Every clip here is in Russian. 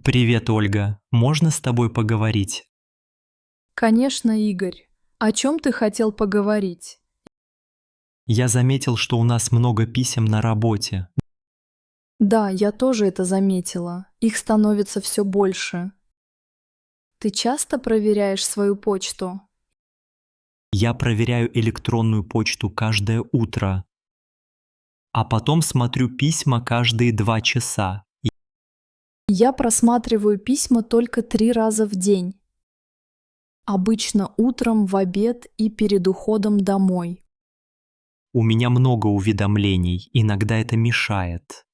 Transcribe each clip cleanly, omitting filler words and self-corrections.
Привет, Ольга. Можно с тобой поговорить? Конечно, Игорь. О чем ты хотел поговорить? Я заметил, что у нас много писем на работе. Да, я тоже это заметила. Их становится все больше. Ты часто проверяешь свою почту? Я проверяю электронную почту каждое утро, а потом смотрю письма каждые 2 часа. Я просматриваю письма только 3 раза в день. Обычно утром, в обед и перед уходом домой. У меня много уведомлений, иногда это мешает.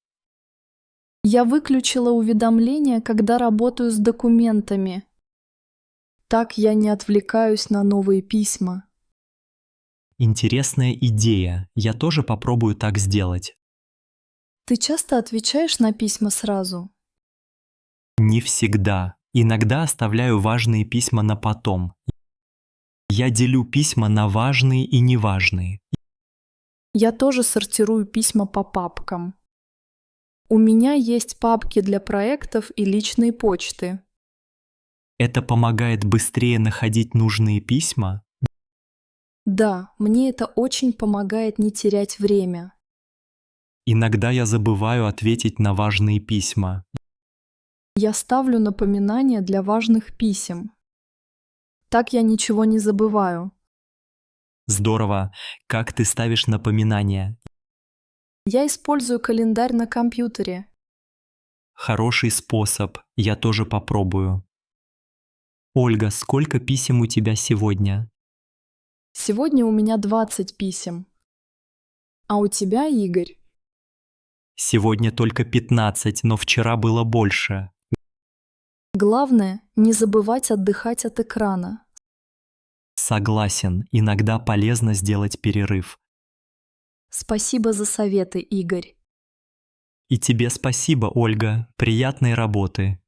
Я выключила уведомления, когда работаю с документами. Так я не отвлекаюсь на новые письма. Интересная идея, я тоже попробую так сделать. Ты часто отвечаешь на письма сразу? Не всегда. Иногда оставляю важные письма на потом. Я делю письма на важные и неважные. Я тоже сортирую письма по папкам. У меня есть папки для проектов и личной почты. Это помогает быстрее находить нужные письма. Да, мне это очень помогает не терять время. Иногда я забываю ответить на важные письма. Я ставлю напоминания для важных писем. Так я ничего не забываю. Здорово. Как ты ставишь напоминания? Я использую календарь на компьютере. Хороший способ. Я тоже попробую. Ольга, сколько писем у тебя сегодня? Сегодня у меня 20 писем. А у тебя, Игорь? Сегодня только 15, но вчера было больше. Главное, не забывать отдыхать от экрана. Согласен, иногда полезно сделать перерыв. Спасибо за советы, Игорь. И тебе спасибо, Ольга. Приятной работы.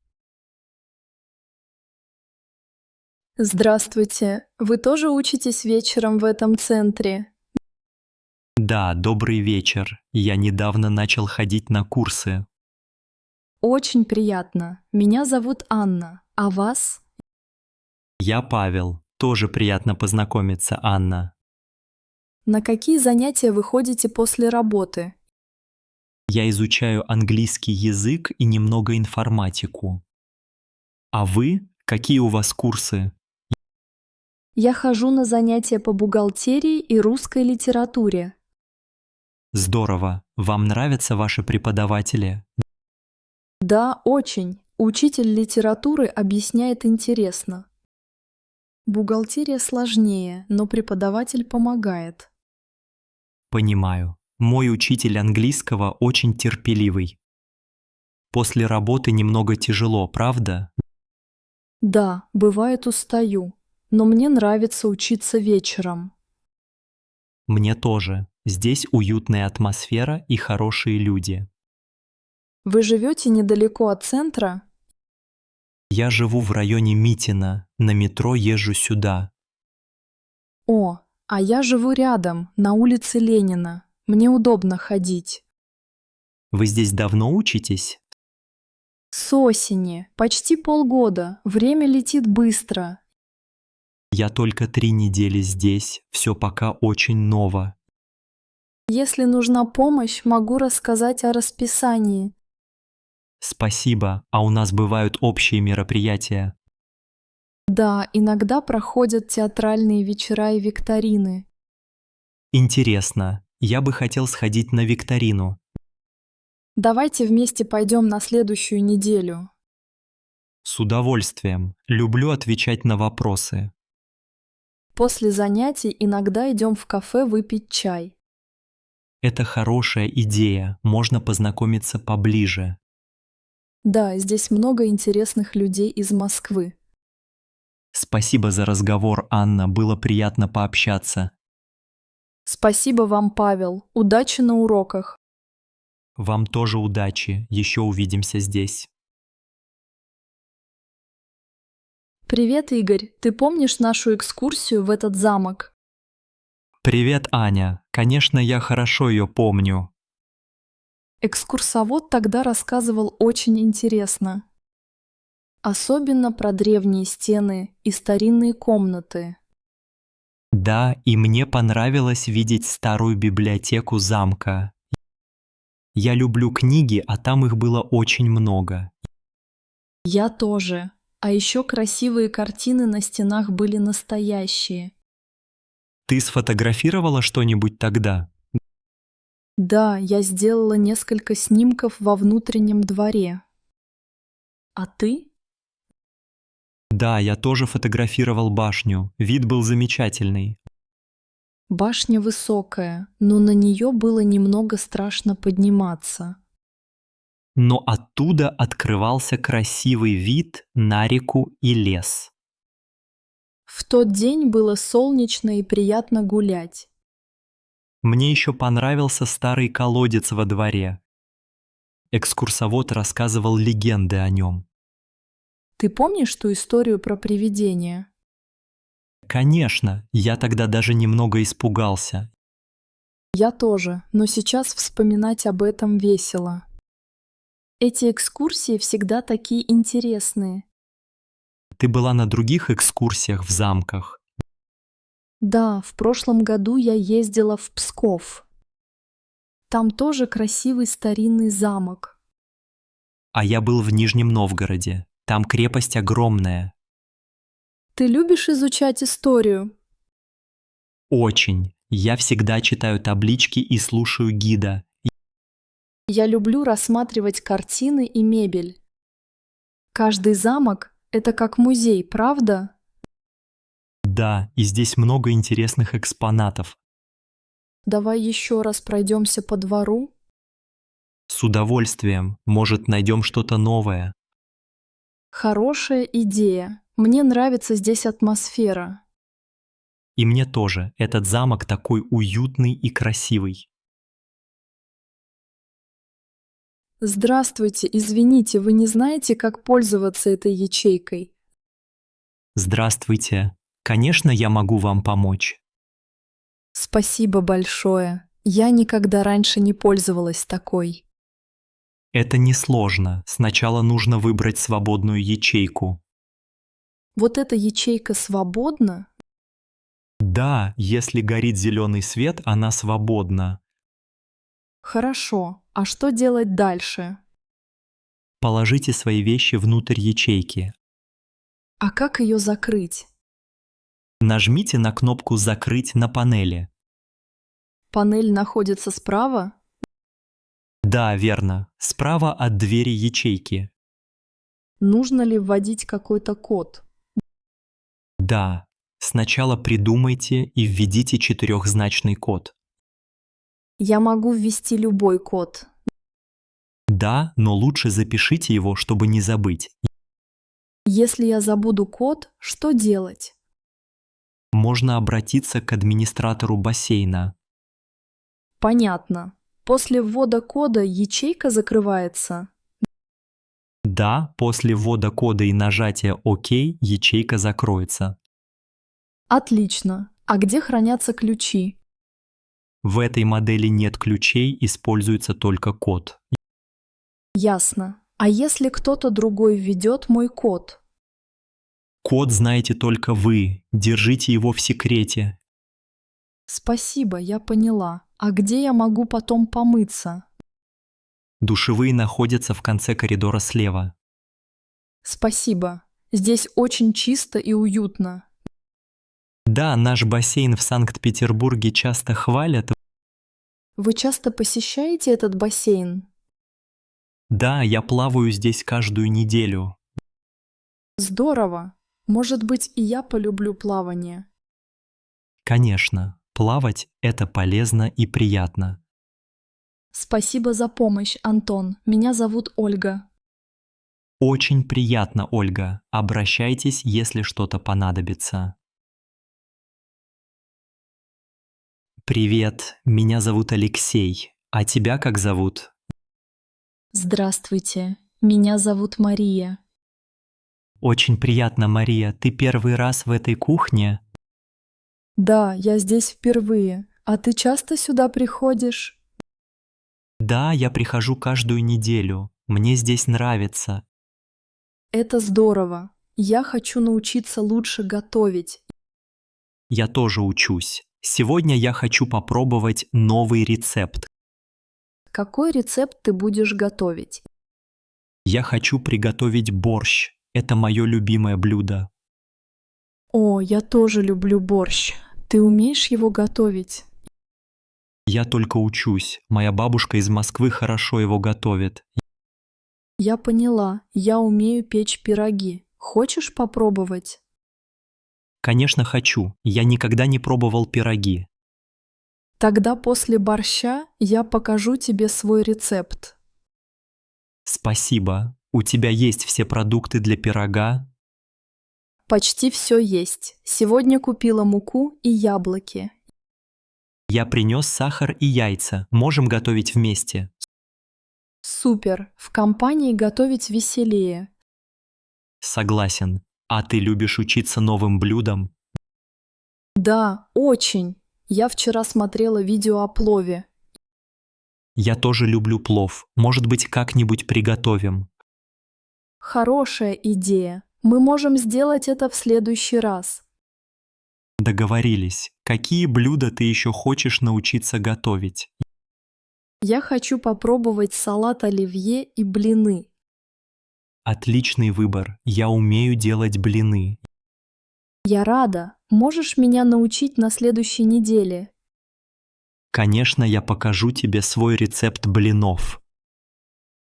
Здравствуйте. Вы тоже учитесь вечером в этом центре? Да, добрый вечер. Я недавно начал ходить на курсы. Очень приятно. Меня зовут Анна. А вас? Я Павел. Тоже приятно познакомиться, Анна. На какие занятия вы ходите после работы? Я изучаю английский язык и немного информатику. А вы? Какие у вас курсы? Я хожу на занятия по бухгалтерии и русской литературе. Здорово. Вам нравятся ваши преподаватели? Да, очень. Учитель литературы объясняет интересно. Бухгалтерия сложнее, но преподаватель помогает. Понимаю. Мой учитель английского очень терпеливый. После работы немного тяжело, правда? Да, бывает устаю, но мне нравится учиться вечером. Мне тоже. Здесь уютная атмосфера и хорошие люди. Вы живете недалеко от центра? Я живу в районе Митина, на метро езжу сюда. О, а я живу рядом, на улице Ленина. Мне удобно ходить. Вы здесь давно учитесь? С осени, почти полгода, время летит быстро. Я только 3 недели здесь, все пока очень ново. Если нужна помощь, могу рассказать о расписании. Спасибо, а у нас бывают общие мероприятия. Да, иногда проходят театральные вечера и викторины. Интересно, я бы хотел сходить на викторину. Давайте вместе пойдем на следующую неделю. С удовольствием, люблю отвечать на вопросы. После занятий иногда идем в кафе выпить чай. Это хорошая идея, можно познакомиться поближе. Да, здесь много интересных людей из Москвы. Спасибо за разговор, Анна, было приятно пообщаться. Спасибо вам, Павел. Удачи на уроках. Вам тоже удачи, еще увидимся здесь. Привет, Игорь. Ты помнишь нашу экскурсию в этот замок? Привет, Аня. Конечно, я хорошо ее помню. Экскурсовод тогда рассказывал очень интересно. Особенно про древние стены и старинные комнаты. Да, и мне понравилось видеть старую библиотеку замка. Я люблю книги, а там их было очень много. Я тоже. А еще красивые картины на стенах были настоящие. Ты сфотографировала что-нибудь тогда? Да, я сделала несколько снимков во внутреннем дворе. А ты? Да, я тоже фотографировал башню. Вид был замечательный. Башня высокая, но на нее было немного страшно подниматься. Но оттуда открывался красивый вид на реку и лес. В тот день было солнечно и приятно гулять. Мне еще понравился старый колодец во дворе. Экскурсовод рассказывал легенды о нем. Ты помнишь ту историю про привидение? Конечно, я тогда даже немного испугался. Я тоже, но сейчас вспоминать об этом весело. Эти экскурсии всегда такие интересные. Ты была на других экскурсиях в замках? Да, в прошлом году я ездила в Псков. Там тоже красивый старинный замок. А я был в Нижнем Новгороде. Там крепость огромная. Ты любишь изучать историю? Очень. Я всегда читаю таблички и слушаю гида. Я люблю рассматривать картины и мебель. Каждый замок – это как музей, правда? Да, и здесь много интересных экспонатов. Давай еще раз пройдемся по двору. С удовольствием. Может, найдем что-то новое. Хорошая идея. Мне нравится здесь атмосфера. И мне тоже. Этот замок такой уютный и красивый. Здравствуйте, извините, вы не знаете, как пользоваться этой ячейкой? Здравствуйте. Конечно, я могу вам помочь. Спасибо большое. Я никогда раньше не пользовалась такой. Это несложно. Сначала нужно выбрать свободную ячейку. Вот эта ячейка свободна? Да, если горит зеленый свет, она свободна. Хорошо. А что делать дальше? Положите свои вещи внутрь ячейки. А как ее закрыть? Нажмите на кнопку «Закрыть» на панели. Панель находится справа? Да, верно. Справа от двери ячейки. Нужно ли вводить какой-то код? Да. Сначала придумайте и введите четырехзначный код. Я могу ввести любой код. Да, но лучше запишите его, чтобы не забыть. Если я забуду код, что делать? Можно обратиться к администратору бассейна. Понятно. После ввода кода ячейка закрывается. Да, после ввода кода и нажатия «Ок» ячейка закроется. Отлично. А где хранятся ключи? В этой модели нет ключей, используется только код. Ясно. А если кто-то другой введет мой код? Код знаете только вы, держите его в секрете. Спасибо, я поняла. А где я могу потом помыться? Душевые находятся в конце коридора слева. Спасибо. Здесь очень чисто и уютно. Да, наш бассейн в Санкт-Петербурге часто хвалят. Вы часто посещаете этот бассейн? Да, я плаваю здесь каждую неделю. Здорово. Может быть, и я полюблю плавание. Конечно, плавать – это полезно и приятно. Спасибо за помощь, Антон. Меня зовут Ольга. Очень приятно, Ольга. Обращайтесь, если что-то понадобится. Привет, меня зовут Алексей. А тебя как зовут? Здравствуйте. Меня зовут Мария. Очень приятно, Мария. Ты первый раз в этой кухне? Да, я здесь впервые. А ты часто сюда приходишь? Да, я прихожу каждую неделю. Мне здесь нравится. Это здорово. Я хочу научиться лучше готовить. Я тоже учусь. Сегодня я хочу попробовать новый рецепт. Какой рецепт ты будешь готовить? Я хочу приготовить борщ. Это мое любимое блюдо. О, я тоже люблю борщ. Ты умеешь его готовить? Я только учусь. Моя бабушка из Москвы хорошо его готовит. Я поняла, я умею печь пироги. Хочешь попробовать? Конечно, хочу. Я никогда не пробовал пироги. Тогда после борща я покажу тебе свой рецепт. Спасибо. У тебя есть все продукты для пирога? Почти все есть. Сегодня купила муку и яблоки. Я принес сахар и яйца. Можем готовить вместе. Супер, в компании готовить веселее. Согласен. А ты любишь учиться новым блюдам? Да, очень. Я вчера смотрела видео о плове. Я тоже люблю плов. Может быть, как-нибудь приготовим. Хорошая идея. Мы можем сделать это в следующий раз. Договорились. Какие блюда ты еще хочешь научиться готовить? Я хочу попробовать салат оливье и блины. Отличный выбор. Я умею делать блины. Я рада. Можешь меня научить на следующей неделе? Конечно, я покажу тебе свой рецепт блинов.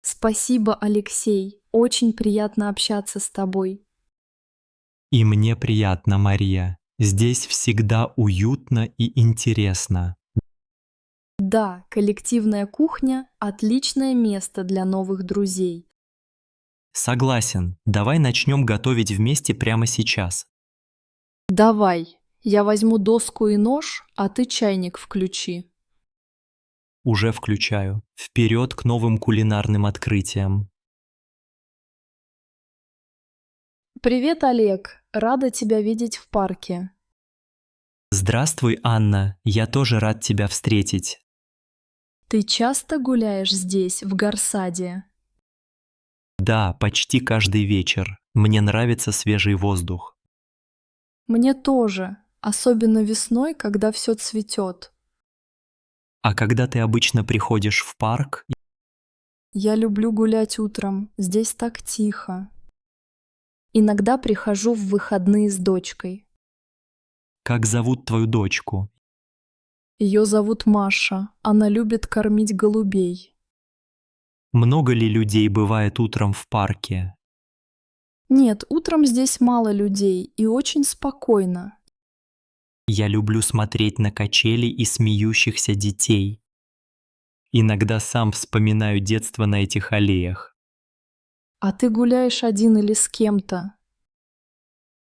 Спасибо, Алексей. Очень приятно общаться с тобой. И мне приятно, Мария. Здесь всегда уютно и интересно. Да, коллективная кухня – отличное место для новых друзей. Согласен. Давай начнем готовить вместе прямо сейчас. Давай, я возьму доску и нож, а ты чайник включи. Уже включаю. Вперед к новым кулинарным открытиям. Привет, Олег. Рада тебя видеть в парке. Здравствуй, Анна. Я тоже рад тебя встретить. Ты часто гуляешь здесь, в Гарсаде? Да, почти каждый вечер. Мне нравится свежий воздух. Мне тоже, особенно весной, когда все цветет. А когда ты обычно приходишь в парк? Я люблю гулять утром, здесь так тихо. Иногда прихожу в выходные с дочкой. Как зовут твою дочку? Ее зовут Маша, она любит кормить голубей. Много ли людей бывает утром в парке? Нет, утром здесь мало людей и очень спокойно. Я люблю смотреть на качели и смеющихся детей. Иногда сам вспоминаю детство на этих аллеях. А ты гуляешь один или с кем-то?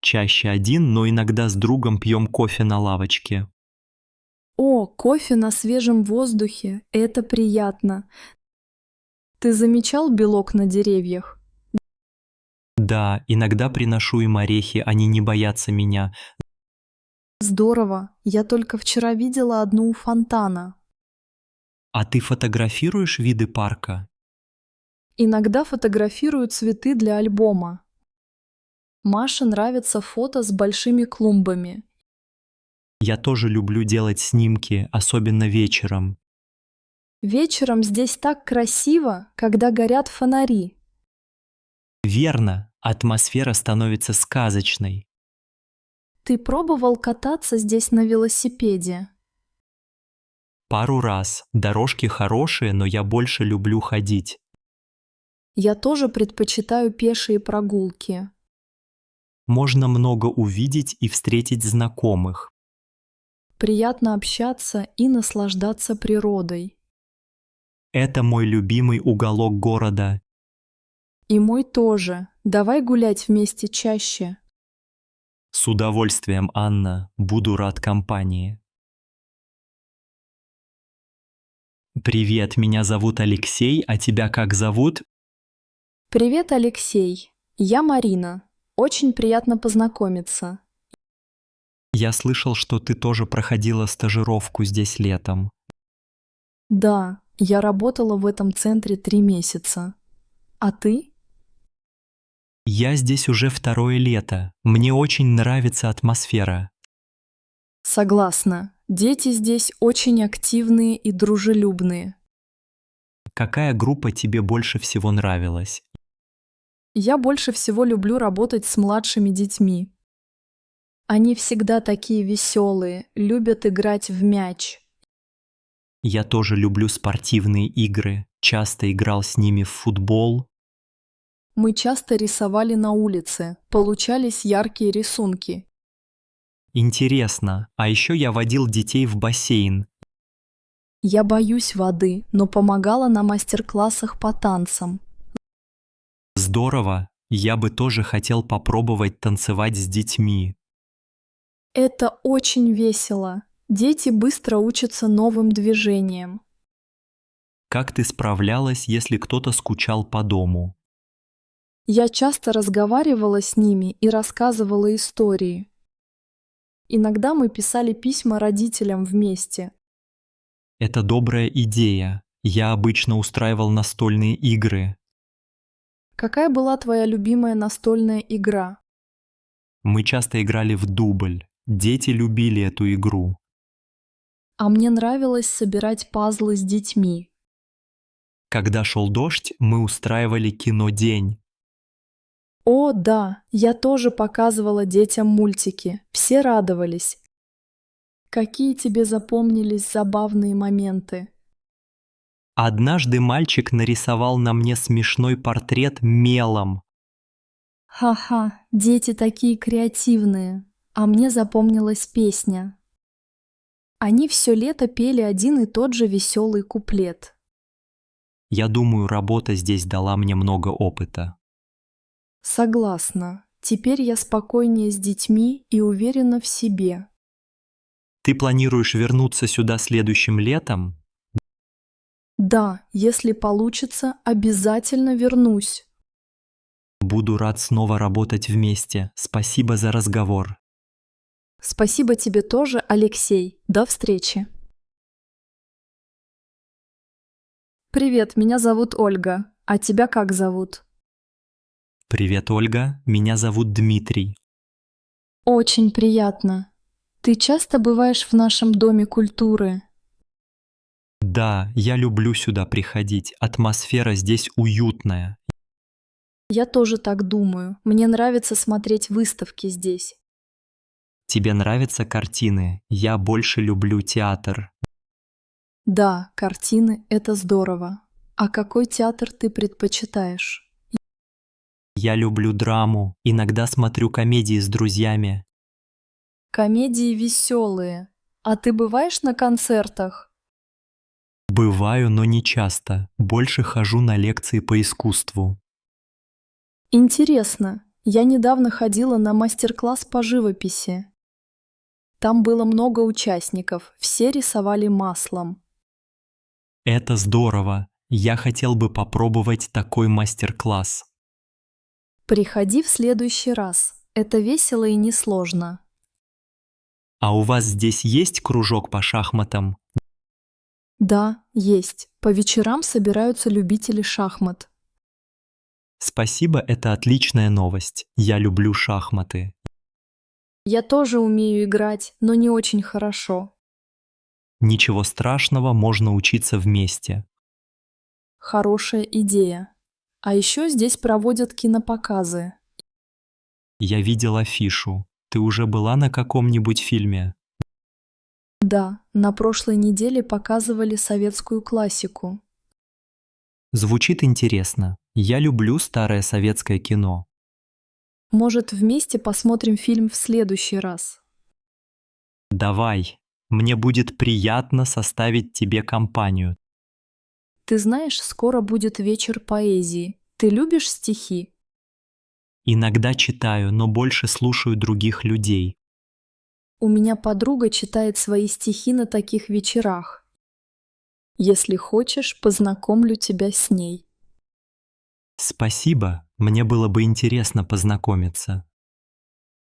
Чаще один, но иногда с другом пьем кофе на лавочке. О, кофе на свежем воздухе, это приятно. Ты замечал белок на деревьях? Да, иногда приношу им орехи, они не боятся меня. Здорово, я только вчера видела одну у фонтана. А ты фотографируешь виды парка? Иногда фотографирую цветы для альбома. Маше нравится фото с большими клумбами. Я тоже люблю делать снимки, особенно вечером. Вечером здесь так красиво, когда горят фонари. Верно, атмосфера становится сказочной. Ты пробовал кататься здесь на велосипеде? Пару раз. Дорожки хорошие, но я больше люблю ходить. Я тоже предпочитаю пешие прогулки. Можно много увидеть и встретить знакомых. Приятно общаться и наслаждаться природой. Это мой любимый уголок города. И мой тоже. Давай гулять вместе чаще. С удовольствием, Анна. Буду рад компании. Привет, меня зовут Алексей, а тебя как зовут? Привет, Алексей. Я Марина. Очень приятно познакомиться. Я слышал, что ты тоже проходила стажировку здесь летом. Да, я работала в этом центре 3 месяца. А ты? Я здесь уже второе лето. Мне очень нравится атмосфера. Согласна. Дети здесь очень активные и дружелюбные. Какая группа тебе больше всего нравилась? Я больше всего люблю работать с младшими детьми. Они всегда такие веселые, любят играть в мяч. Я тоже люблю спортивные игры. Часто играл с ними в футбол. Мы часто рисовали на улице, получались яркие рисунки. Интересно. А еще я водил детей в бассейн. Я боюсь воды, но помогала на мастер-классах по танцам. Здорово. Я бы тоже хотел попробовать танцевать с детьми. Это очень весело. Дети быстро учатся новым движениям. Как ты справлялась, если кто-то скучал по дому? Я часто разговаривала с ними и рассказывала истории. Иногда мы писали письма родителям вместе. Это добрая идея. Я обычно устраивал настольные игры. Какая была твоя любимая настольная игра? Мы часто играли в дубль. Дети любили эту игру. А мне нравилось собирать пазлы с детьми. Когда шел дождь, мы устраивали кинодень. О, да, я тоже показывала детям мультики. Все радовались. Какие тебе запомнились забавные моменты? Однажды мальчик нарисовал на мне смешной портрет мелом. Ха-ха, дети такие креативные. А мне запомнилась песня. Они все лето пели один и тот же веселый куплет. Я думаю, работа здесь дала мне много опыта. Согласна. Теперь я спокойнее с детьми и уверена в себе. Ты планируешь вернуться сюда следующим летом? Да, если получится, обязательно вернусь. Буду рад снова работать вместе. Спасибо за разговор. Спасибо тебе тоже, Алексей. До встречи. Привет, меня зовут Ольга. А тебя как зовут? Привет, Ольга. Меня зовут Дмитрий. Очень приятно. Ты часто бываешь в нашем доме культуры? Да, я люблю сюда приходить. Атмосфера здесь уютная. Я тоже так думаю. Мне нравится смотреть выставки здесь. Тебе нравятся картины? Я больше люблю театр. Да, картины — это здорово. А какой театр ты предпочитаешь? Я люблю драму. Иногда смотрю комедии с друзьями. Комедии веселые. А ты бываешь на концертах? Бываю, но не часто. Больше хожу на лекции по искусству. Интересно. Я недавно ходила на мастер-класс по живописи. Там было много участников, все рисовали маслом. Это здорово. Я хотел бы попробовать такой мастер-класс. Приходи в следующий раз. Это весело и несложно. А у вас здесь есть кружок по шахматам? Да, есть. По вечерам собираются любители шахмат. Спасибо, это отличная новость. Я люблю шахматы. Я тоже умею играть, но не очень хорошо. Ничего страшного, можно учиться вместе. Хорошая идея. А еще здесь проводят кинопоказы. Я видел афишу. Ты уже была на каком-нибудь фильме? Да, на прошлой неделе показывали советскую классику. Звучит интересно. Я люблю старое советское кино. Может, вместе посмотрим фильм в следующий раз? Давай. Мне будет приятно составить тебе компанию. Ты знаешь, скоро будет вечер поэзии. Ты любишь стихи? Иногда читаю, но больше слушаю других людей. У меня подруга читает свои стихи на таких вечерах. Если хочешь, познакомлю тебя с ней. Спасибо, мне было бы интересно познакомиться.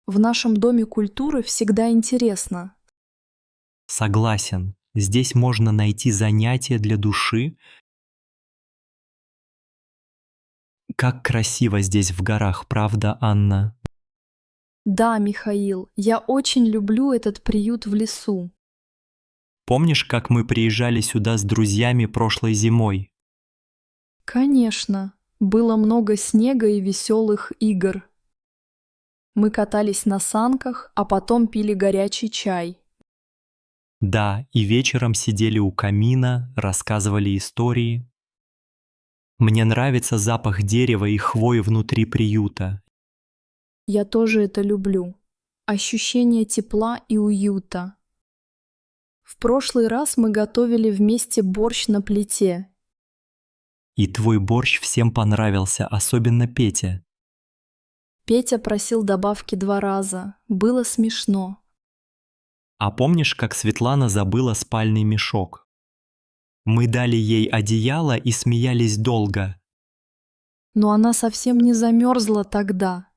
В нашем доме культуры всегда интересно. Согласен, здесь можно найти занятия для души. Как красиво здесь в горах, правда, Анна? Да, Михаил, я очень люблю этот приют в лесу. Помнишь, как мы приезжали сюда с друзьями прошлой зимой? Конечно, было много снега и веселых игр. Мы катались на санках, а потом пили горячий чай. Да, и вечером сидели у камина, рассказывали истории. Мне нравится запах дерева и хвои внутри приюта. Я тоже это люблю. Ощущение тепла и уюта. В прошлый раз мы готовили вместе борщ на плите. И твой борщ всем понравился, особенно Пете. Петя просил добавки 2 раза. Было смешно. А помнишь, как Светлана забыла спальный мешок? Мы дали ей одеяло и смеялись долго. Но она совсем не замерзла тогда.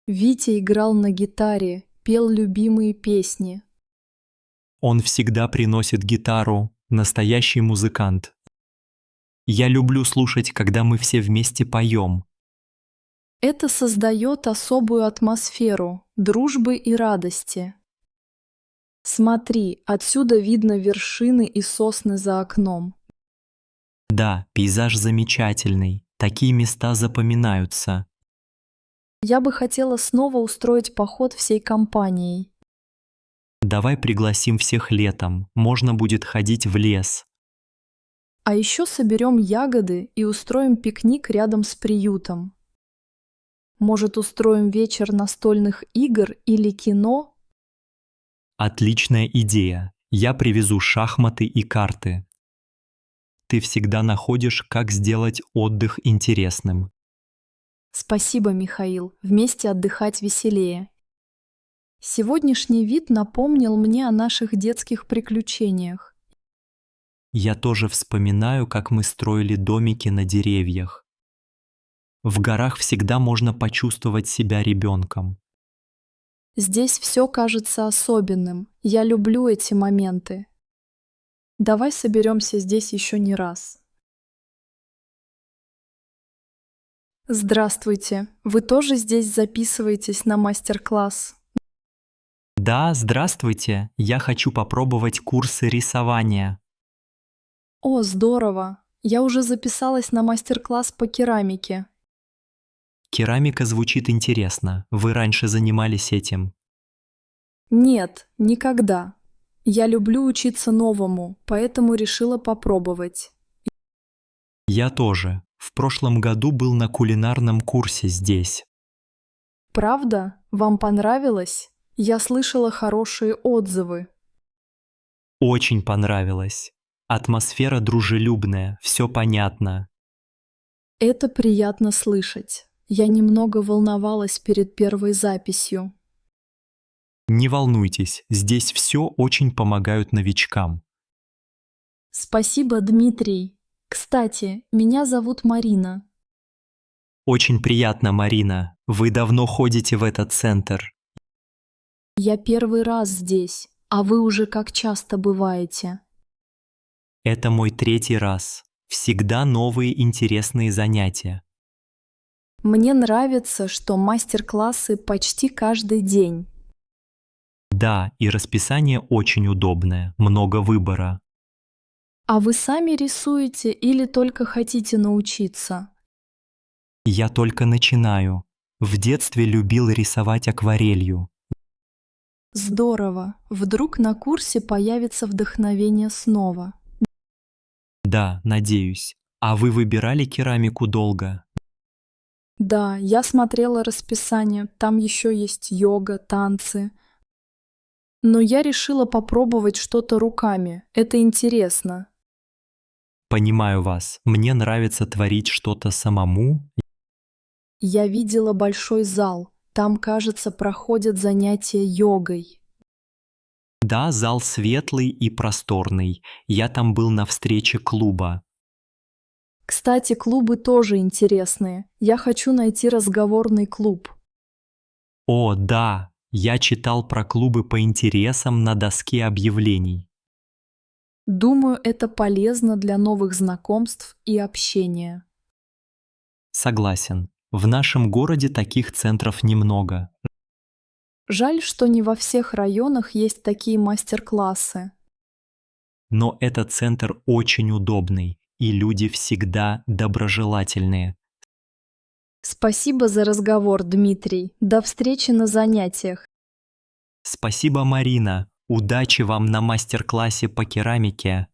Витя играл на гитаре, пел любимые песни. Он всегда приносит гитару, настоящий музыкант. Я люблю слушать, когда мы все вместе поем. Это создает особую атмосферу дружбы и радости. Смотри, отсюда видно вершины и сосны за окном. Да, пейзаж замечательный, такие места запоминаются. Я бы хотела снова устроить поход всей компанией. Давай пригласим всех летом, можно будет ходить в лес. А еще соберем ягоды и устроим пикник рядом с приютом. Может, устроим вечер настольных игр или кино? Отличная идея. Я привезу шахматы и карты. Ты всегда находишь, как сделать отдых интересным. Спасибо, Михаил. Вместе отдыхать веселее. Сегодняшний вид напомнил мне о наших детских приключениях. Я тоже вспоминаю, как мы строили домики на деревьях. В горах всегда можно почувствовать себя ребенком. Здесь все кажется особенным. Я люблю эти моменты. Давай соберемся здесь еще не раз. Здравствуйте. Вы тоже здесь записываетесь на мастер-класс? Да, здравствуйте. Я хочу попробовать курсы рисования. О, здорово. Я уже записалась на мастер-класс по керамике. Керамика звучит интересно. Вы раньше занимались этим? Нет, никогда. Я люблю учиться новому, поэтому решила попробовать. Я тоже. В прошлом году был на кулинарном курсе здесь. Правда? Вам понравилось? Я слышала хорошие отзывы. Очень понравилось. Атмосфера дружелюбная, все понятно. Это приятно слышать. Я немного волновалась перед первой записью. Не волнуйтесь, здесь все очень помогают новичкам. Спасибо, Дмитрий. Кстати, меня зовут Марина. Очень приятно, Марина. Вы давно ходите в этот центр. Я первый раз здесь, а вы уже как часто бываете? Это мой 3-й раз. Всегда новые интересные занятия. Мне нравится, что мастер-классы почти каждый день. Да, и расписание очень удобное, много выбора. А вы сами рисуете или только хотите научиться? Я только начинаю. В детстве любил рисовать акварелью. Здорово. Вдруг на курсе появится вдохновение снова. Да, надеюсь. А вы выбирали керамику долго? Да, я смотрела расписание, там еще есть йога, танцы. Но я решила попробовать что-то руками. Это интересно. Понимаю вас. Мне нравится творить что-то самому. Я видела большой зал. Там, кажется, проходят занятия йогой. Да, зал светлый и просторный. Я там был на встрече клуба. Кстати, клубы тоже интересные. Я хочу найти разговорный клуб. О, да, я читал про клубы по интересам на доске объявлений. Думаю, это полезно для новых знакомств и общения. Согласен. В нашем городе таких центров немного. Жаль, что не во всех районах есть такие мастер-классы. Но этот центр очень удобный, и люди всегда доброжелательные. Спасибо за разговор, Дмитрий. До встречи на занятиях. Спасибо, Марина. Удачи вам на мастер-классе по керамике.